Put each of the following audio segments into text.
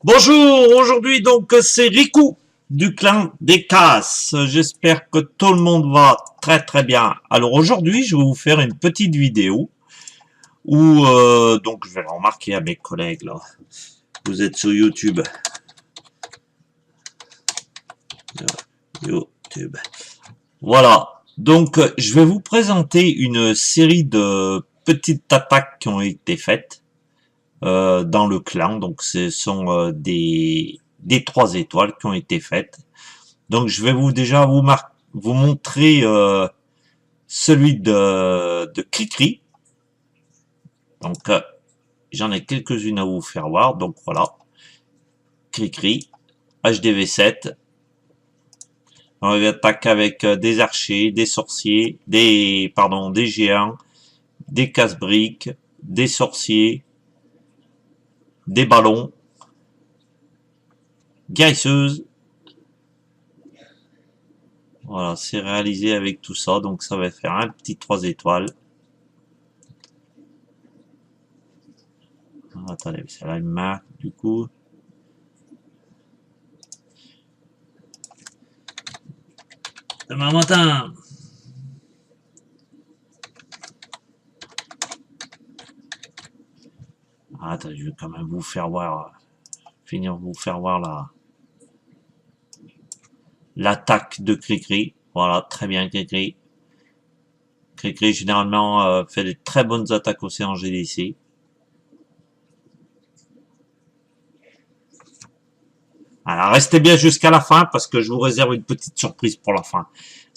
Bonjour, aujourd'hui donc c'est Riku du clan des Casses. J'espère que tout le monde va très bien. Alors aujourd'hui je vais vous faire une petite vidéo où donc je vais remarquer à mes collègues là. Vous êtes sur YouTube. YouTube. Voilà. Donc je vais vous présenter une série de petites attaques qui ont été faites dans le clan. Donc ce sont des 3 étoiles qui ont été faites. Donc je vais déjà vous montrer celui de Cricri. Donc j'en ai quelques-unes à vous faire voir. Donc voilà, Cricri, HDV7. On attaque avec des archers, des sorciers, des géants, des casse-briques, des sorciers, des ballons, guérisseuse. Voilà, c'est réalisé avec tout ça, donc ça va faire un petit 3 étoiles. Ah, attendez, c'est là une marque du coup. Demain matin. Ah, attends, je vais quand même vous faire voir, vous faire voir l'attaque de Cricri. Voilà, très bien Cricri. Cricri généralement fait des très bonnes attaques aussi en GDC. Alors restez bien jusqu'à la fin parce que je vous réserve une petite surprise pour la fin.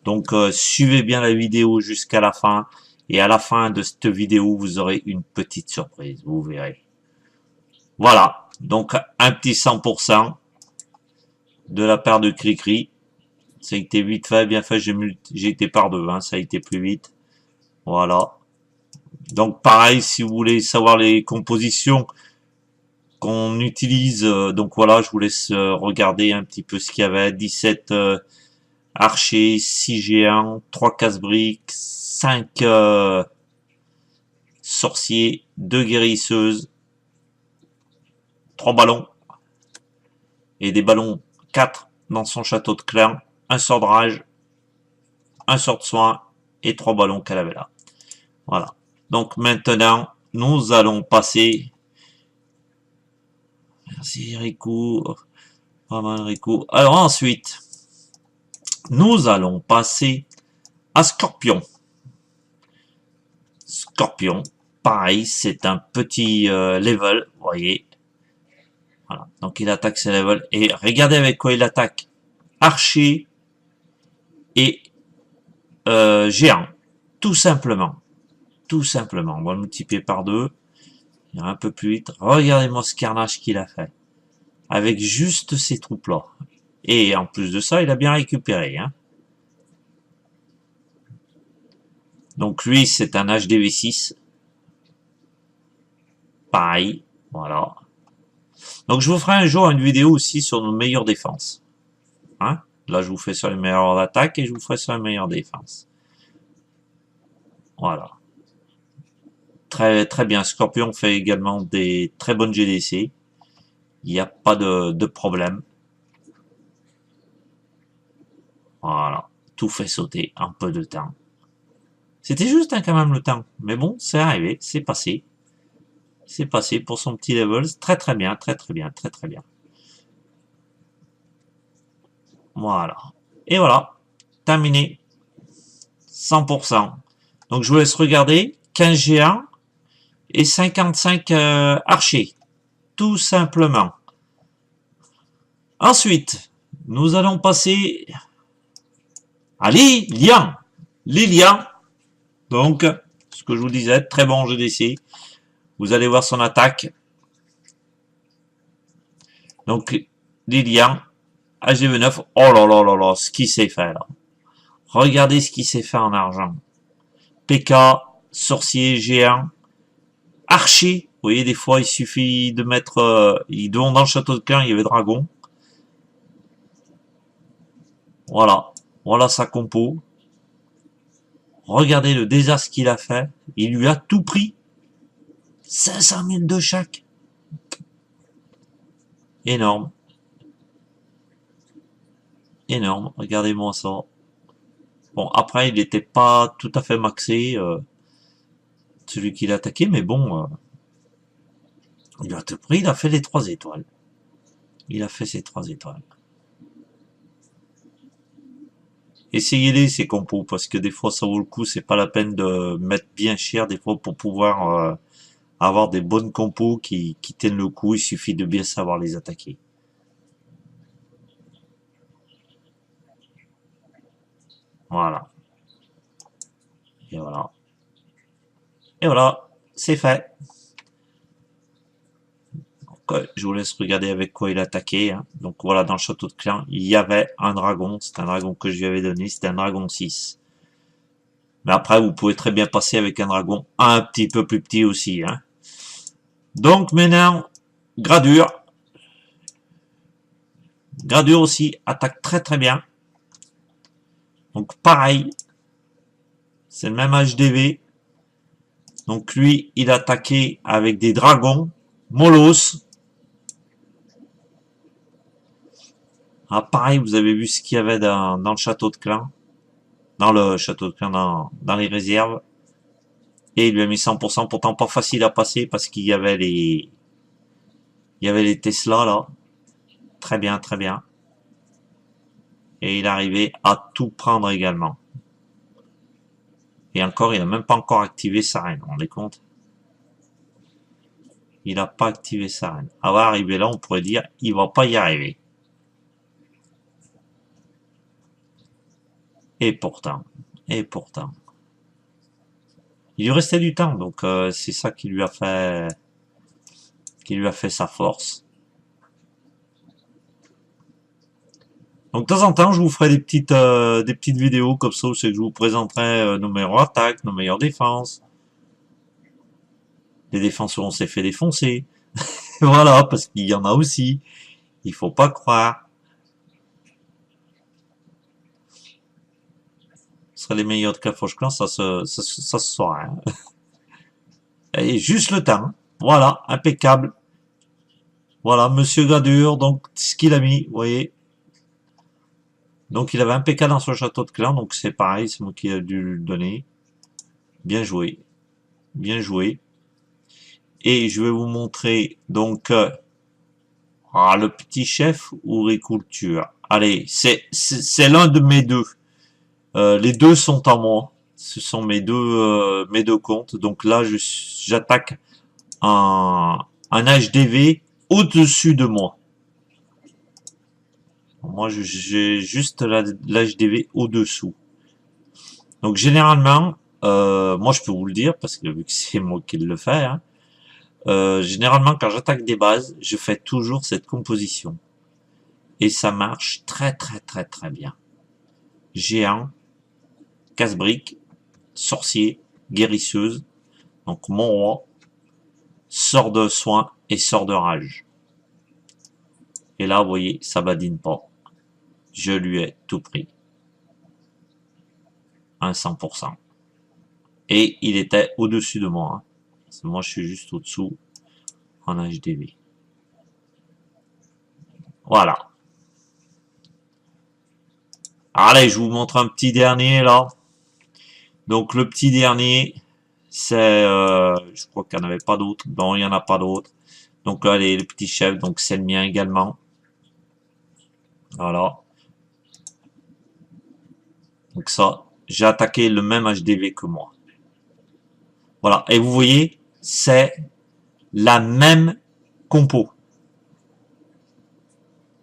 Donc suivez bien la vidéo jusqu'à la fin et à la fin de cette vidéo vous aurez une petite surprise, vous verrez. Voilà, donc un petit 100% de la part de Cricri. Ça a été vite fait, bien fait, j'ai été par 2, hein, ça a été plus vite. Voilà. Donc pareil, si vous voulez savoir les compositions qu'on utilise, donc voilà, je vous laisse regarder un petit peu ce qu'il y avait. 17 archers, 6 géants, 3 casse-briques, 5 sorciers, 2 guérisseuses, 3 ballons, et des ballons 4 dans son château de clan, un sort de rage, un sort de soin, et 3 ballons qu'elle avait là. Voilà. Donc maintenant, nous allons passer... Merci Riku. Pas mal Riku. Alors ensuite, nous allons passer à Scorpion. Scorpion, pareil, c'est un petit level, vous voyez. Voilà, donc il attaque ses levels. Et regardez avec quoi il attaque. Archer et géant. Tout simplement. Tout simplement. On va le multiplier par 2. Il ira un peu plus vite. Regardez-moi ce carnage qu'il a fait. Avec juste ces troupes-là. Et en plus de ça, il a bien récupéré. Hein. Donc lui, c'est un HDV6. Pareil. Voilà. Donc je vous ferai un jour une vidéo aussi sur nos meilleures défenses. Hein. Là, je vous fais sur les meilleures attaques et je vous ferai sur les meilleures défenses. Voilà. Très bien. Scorpion fait également des très bonnes GDC. Il n'y a pas de problème. Voilà. Tout fait sauter en peu de temps. C'était juste quand même le temps. Mais bon, c'est arrivé. C'est passé. C'est passé pour son petit level. Très bien. Très bien. Voilà. Et voilà. Terminé. 100%. Donc je vous laisse regarder. 15 géants et 55 archers. Tout simplement. Ensuite, nous allons passer à Lilian. Lilian, donc, ce que je vous disais, très bon GDC. Vous allez voir son attaque. Donc, Lilian, HDV9. Oh là, ce qu'il s'est fait là. Regardez ce qu'il s'est fait en argent. PK, sorcier, géant, archer. Vous voyez, des fois, il suffit de mettre... dans le château de clan, il y avait dragon. Voilà. Voilà sa compo. Regardez le désastre qu'il a fait. Il lui a tout pris. 500 000 de chaque. Énorme. Énorme. Regardez-moi ça. Bon, après, il n'était pas tout à fait maxé, celui qui l'a attaqué, mais bon, il a tout pris, il a fait les 3 étoiles. Il a fait ses 3 étoiles. Essayez-les, ces compos, parce que des fois, ça vaut le coup, c'est pas la peine de mettre bien cher, des fois, pour pouvoir avoir des bonnes compos qui tiennent le coup, il suffit de bien savoir les attaquer. Voilà. Et voilà. Et voilà, c'est fait. Donc, je vous laisse regarder avec quoi il attaquait. Hein. Donc voilà, dans le château de Clan, il y avait un dragon. C'est un dragon que je lui avais donné, c'était un dragon 6. Mais après, vous pouvez très bien passer avec un dragon un petit peu plus petit aussi. Hein. Donc maintenant, Gradure. Gradure aussi attaque très très bien. Donc pareil, c'est le même HDV. Donc lui, il attaquait avec des dragons, Molos. Ah pareil, vous avez vu ce qu'il y avait dans le château de Clan. Dans le château de Clan, dans les réserves. Et il lui a mis 100%, pourtant pas facile à passer parce qu'il y avait les Tesla là. Très bien, très bien. Et il arrivait à tout prendre également. Et encore, il n'a même pas encore activé sa reine, vous vous rendez compte? Il n'a pas activé sa reine. À va arriver là, on pourrait dire, il va pas y arriver. Et pourtant, et pourtant. Il lui restait du temps, donc c'est ça qui lui a fait sa force. Donc de temps en temps, je vous ferai des petites vidéos comme ça, où c'est que je vous présenterai nos meilleures attaques, nos meilleures défenses. Les défenses où on s'est fait défoncer. Voilà, parce qu'il y en a aussi. Il faut pas croire. Ce serait les meilleurs de Clafoche Clan, ça se saurait. Hein. Et juste le temps. Voilà, impeccable. Voilà, Monsieur Gradure, donc ce qu'il a mis, vous voyez. Donc il avait impeccable dans son château de clan, donc c'est pareil, c'est moi qui ai dû le donner. Bien joué. Bien joué. Et je vais vous montrer donc le petit chef ouriculture. Allez, c'est l'un de mes deux. Les deux sont à moi. Ce sont mes deux comptes. Donc là, j'attaque un HDV au-dessus de moi. Moi, j'ai juste l'HDV au-dessous. Donc généralement, moi je peux vous le dire, parce que vu que c'est moi qui le fais, hein, généralement quand j'attaque des bases, je fais toujours cette composition. Et ça marche très très très très bien. Géant, casse-brique, sorcier, guérisseuse, donc mon roi, sort de soin et sort de rage. Et là, vous voyez, ça badine pas. Je lui ai tout pris. Un 100%. Et il était au-dessus de moi. Hein. Moi, je suis juste au-dessous en HDV. Voilà. Allez, je vous montre un petit dernier, là. Donc, le petit dernier, c'est... je crois qu'il n'y en avait pas d'autres. Non, il n'y en a pas d'autres. Donc, là, les petits chefs, donc c'est le mien également. Voilà. Donc ça, j'ai attaqué le même HDV que moi. Voilà. Et vous voyez, c'est la même compo.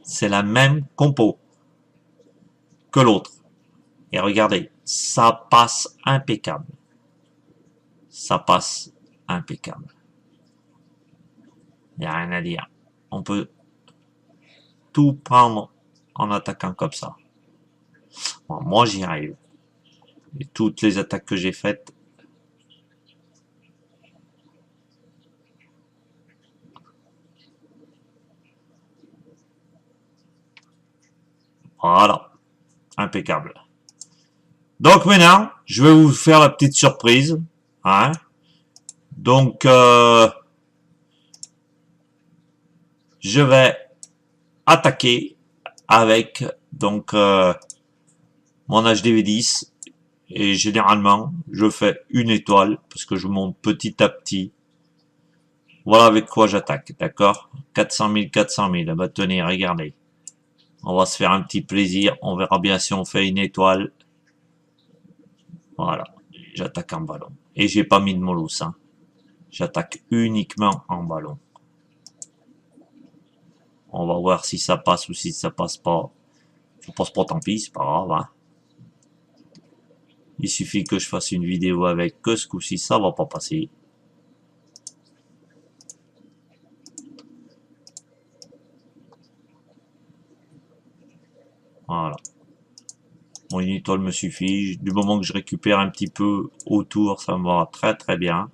C'est la même compo que l'autre. Et regardez, ça passe impeccable. Ça passe impeccable. Il n'y a rien à dire. On peut tout prendre en attaquant comme ça. Bon, moi, j'y arrive. Et toutes les attaques que j'ai faites, voilà, impeccable. Donc maintenant, je vais vous faire la petite surprise. Hein. Donc, je vais attaquer avec donc mon HDV10. Et généralement, je fais une étoile parce que je monte petit à petit. Voilà avec quoi j'attaque, d'accord? 400 000, 400 000. Bah tenez, regardez. On va se faire un petit plaisir. On verra bien si on fait une étoile. Voilà. J'attaque en ballon. Et j'ai pas mis de molus, hein. J'attaque uniquement en ballon. On va voir si ça passe ou si ça passe pas. Si ça passe pas, tant pis, c'est pas grave, hein. Il suffit que je fasse une vidéo avec que ce coup-ci, ça va pas passer. Voilà. Bon, une étoile me suffit. Du moment que je récupère un petit peu autour, ça me va très très bien.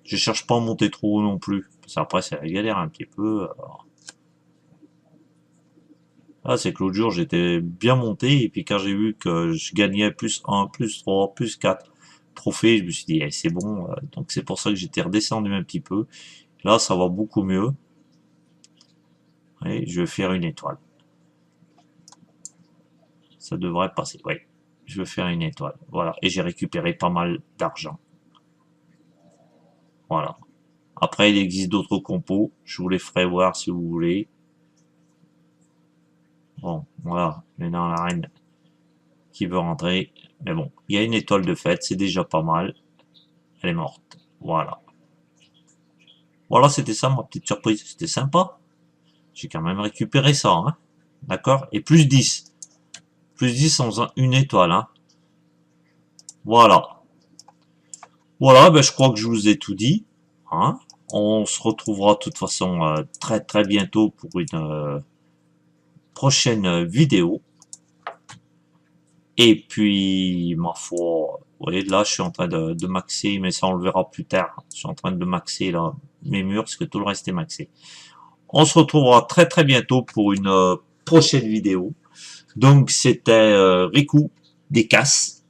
Je cherche pas à monter trop haut non plus. Parce qu'après, c'est la galère un petit peu. Ah, c'est que l'autre jour, j'étais bien monté. Et puis quand j'ai vu que je gagnais plus 1, plus 3, plus 4 trophées, je me suis dit, eh, c'est bon. Donc c'est pour ça que j'étais redescendu un petit peu. Là, ça va beaucoup mieux. Et je vais faire une étoile. Ça devrait passer. Oui, je vais faire une étoile. Voilà. Et j'ai récupéré pas mal d'argent. Voilà. Après, il existe d'autres compos. Je vous les ferai voir si vous voulez. Bon, voilà. Maintenant, la reine qui veut rentrer. Mais bon, il y a une étoile de fête. C'est déjà pas mal. Elle est morte. Voilà. Voilà, c'était ça ma petite surprise. C'était sympa. J'ai quand même récupéré ça. Hein. D'accord. Et plus 10. Plus 10 en faisant une étoile. Hein. Voilà. Voilà, ben, je crois que je vous ai tout dit. Hein. On se retrouvera de toute façon très très bientôt pour une prochaine vidéo. Et puis, ma foi, vous voyez, là, je suis en train de maxer, mais ça, on le verra plus tard. Je suis en train de maxer là mes murs, parce que tout le reste est maxé. On se retrouvera très très bientôt pour une prochaine vidéo. Donc, c'était Riku des Casses.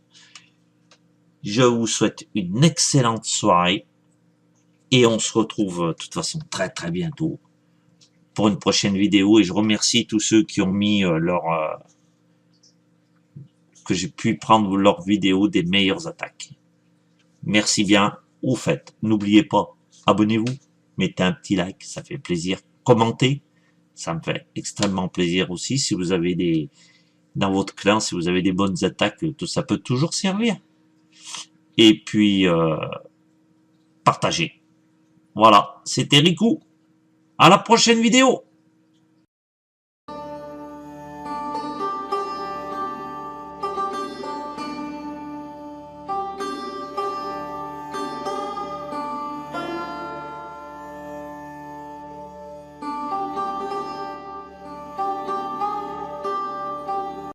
Je vous souhaite une excellente soirée. Et on se retrouve de toute façon très très bientôt pour une prochaine vidéo. Et je remercie tous ceux qui ont mis que j'ai pu prendre leurs vidéos des meilleures attaques. Merci bien, au fait. N'oubliez pas, abonnez-vous, mettez un petit like, ça fait plaisir. Commentez, ça me fait extrêmement plaisir aussi. Si vous avez dans votre clan, si vous avez des bonnes attaques, tout ça peut toujours servir. Et puis, partagez. Voilà, c'était Riku. À la prochaine vidéo.